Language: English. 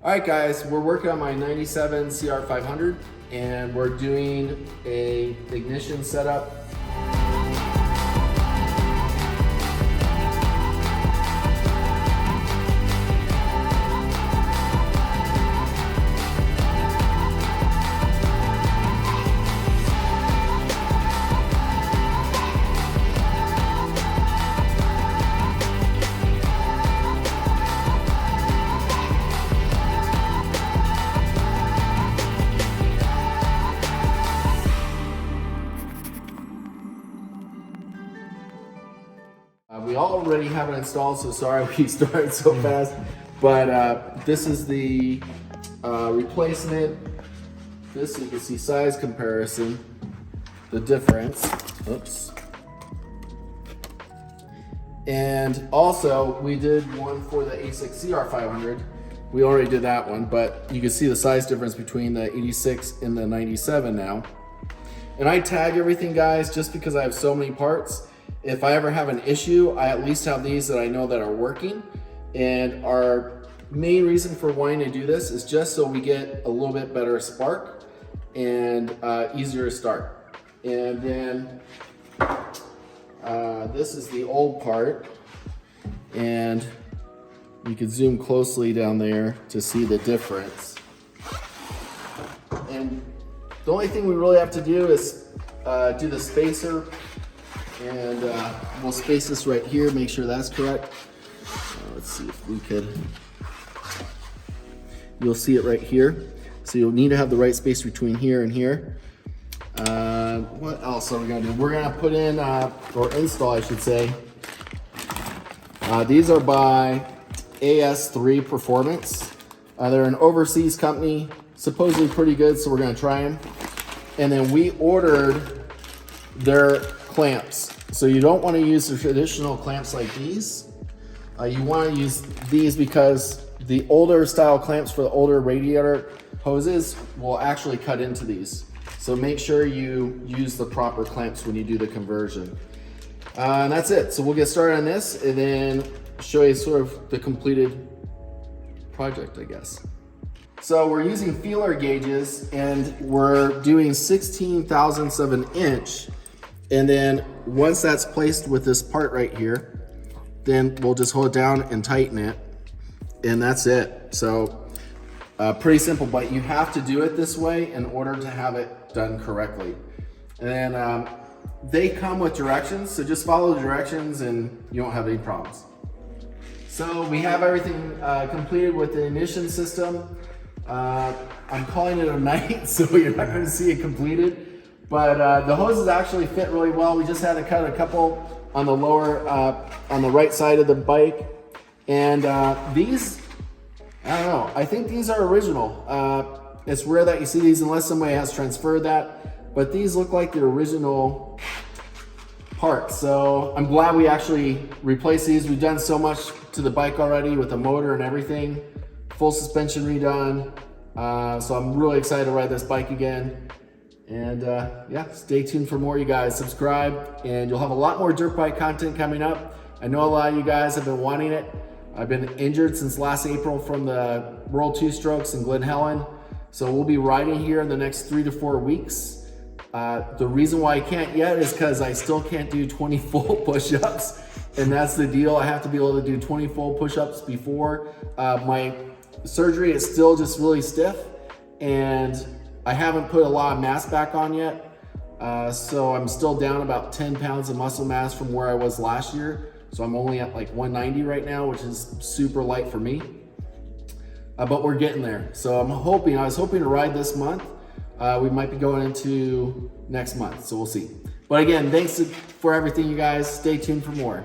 All right, guys, we're working on my 97 CR500 and we're doing a ignition setup. We already have it installed, so sorry we started so fast. But this is the replacement. This you can see size comparison, the difference. Oops. And also we did one for the AS3 CR500. We already did that one, but you can see the size difference between the 86 and the 97 now. And I tag everything, guys, just because I have so many parts. If I ever have an issue, I at least have these that I know that are working. And our main reason for wanting to do this is just so we get a little bit better spark and easier to start. And then this is the old part. And you can zoom closely down there to see the difference. And the only thing we really have to do is do the spacer. And we'll space this right here, make sure that's correct. Let's see if we could. You'll see it right here. So you'll need to have the right space between here and here. What else are we gonna do? We're gonna put in, or install I should say. These are by AS3 Performance. They're an overseas company, supposedly pretty good, so we're gonna try them. And then we ordered their clamps. So you don't want to use the traditional clamps like these. You want to use these because the older style clamps for the older radiator hoses will actually cut into these. So make sure you use the proper clamps when you do the conversion. And that's it. So we'll get started on this and then show you sort of the completed project, I guess. So we're using feeler gauges and we're doing 16 thousandths of an inch. And then once that's placed with this part right here, then we'll just hold it down and tighten it. And that's it. So pretty simple, but you have to do it this way in order to have it done correctly. And then they come with directions, so just follow the directions and you won't have any problems. So we have everything completed with the ignition system. I'm calling it a night, so you're not gonna see it completed. But the hoses actually fit really well. We just had to cut a couple on the lower, on the right side of the bike. And these, I don't know, I think these are original. It's rare that you see these unless somebody has transferred that, but these look like the original parts. So I'm glad we actually replaced these. We've done so much to the bike already with the motor and everything, full suspension redone. So I'm really excited to ride this bike again. And yeah, stay tuned for more, you guys. Subscribe and you'll have a lot more dirt bike content coming up. I know a lot of you guys have been wanting it. I've been injured since last April from the World 2 Strokes in Glen Helen. So we'll be riding here in the next 3 to 4 weeks. The reason why I can't yet is because I still can't do 20 full push-ups. And that's the deal. I have to be able to do 20 full push-ups before. My surgery is still just really stiff. And I haven't put a lot of mass back on yet. So I'm still down about 10 pounds of muscle mass from where I was last year. So I'm only at like 190 right now, which is super light for me. But we're getting there. So I was hoping to ride this month. We might be going into next month, so we'll see. But again, thanks for everything, you guys. Stay tuned for more.